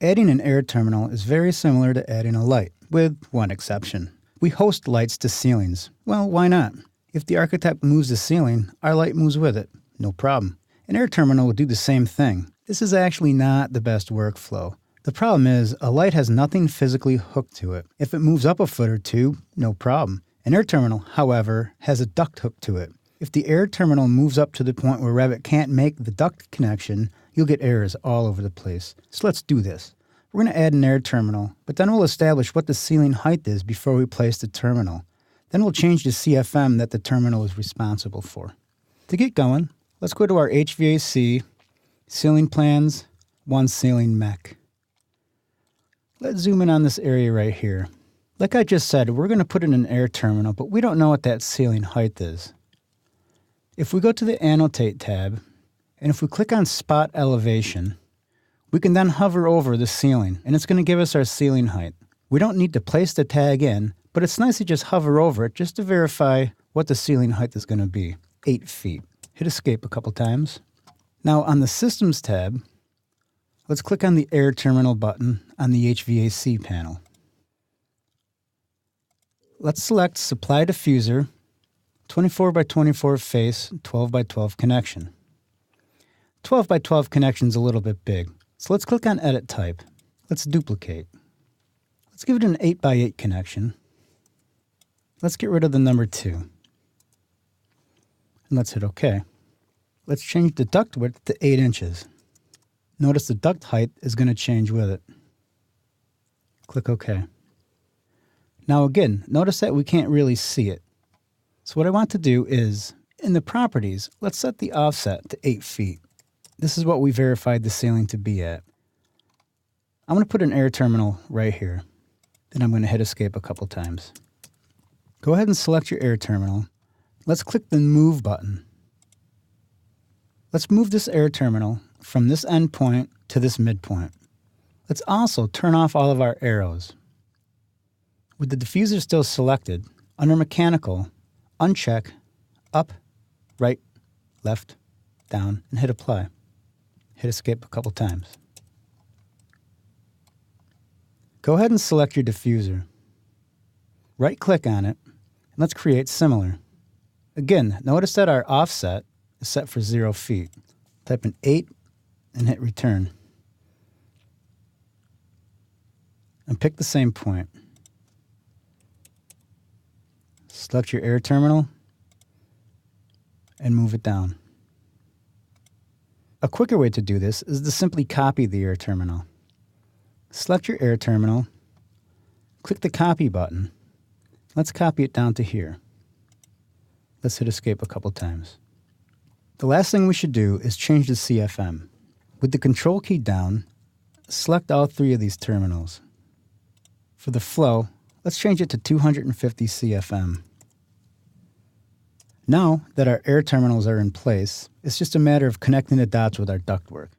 Adding an air terminal is very similar to adding a light, with one exception. We host lights to ceilings. Well, why not? If the architect moves the ceiling, our light moves with it. No problem. An air terminal will do the same thing. This is actually not the best workflow. The problem is, a light has nothing physically hooked to it. If it moves up a foot or two, no problem. An air terminal, however, has a duct hooked to it. If the air terminal moves up to the point where Revit can't make the duct connection, you'll get errors all over the place. So let's do this. We're going to add an air terminal, but then we'll establish what the ceiling height is before we place the terminal. Then we'll change the CFM that the terminal is responsible for. To get going, let's go to our HVAC, Ceiling Plans, One Ceiling Mech. Let's zoom in on this area right here. Like I just said, we're going to put in an air terminal, but we don't know what that ceiling height is. If we go to the Annotate tab, and if we click on Spot Elevation, we can then hover over the ceiling, and it's going to give us our ceiling height. We don't need to place the tag in, but it's nice to just hover over it just to verify what the ceiling height is going to be, 8 feet. Hit Escape a couple times. Now on the Systems tab, let's click on the Air Terminal button on the HVAC panel. Let's select Supply Diffuser, 24 by 24 face, 12 by 12 connection. 12 by 12 connection is a little bit big, so let's click on Edit Type. Let's duplicate. Let's give it an 8 by 8 connection. Let's get rid of the number 2. And let's hit OK. Let's change the duct width to 8 inches. Notice the duct height is going to change with it. Click OK. Now again, notice that we can't really see it. So what I want to do is, in the properties, let's set the offset to 8 feet. This is what we verified the ceiling to be at. I'm going to put an air terminal right here. Then I'm going to hit Escape a couple times. Go ahead and select your air terminal. Let's click the Move button. Let's move this air terminal from this endpoint to this midpoint. Let's also turn off all of our arrows. With the diffuser still selected, under Mechanical, uncheck Up, Right, Left, Down, and hit Apply. Hit Escape a couple times. Go ahead and select your diffuser. Right-click on it, and let's create Similar. Again, notice that our offset is set for 0 feet. Type in 8 and hit Return. And pick the same point. Select your air terminal and move it down. A quicker way to do this is to simply copy the air terminal. Select your air terminal, click the Copy button. Let's copy it down to here. Let's hit Escape a couple times. The last thing we should do is change the CFM. With the Control key down, select all 3 of these terminals. For the flow, let's change it to 250 CFM. Now that our air terminals are in place, it's just a matter of connecting the dots with our ductwork.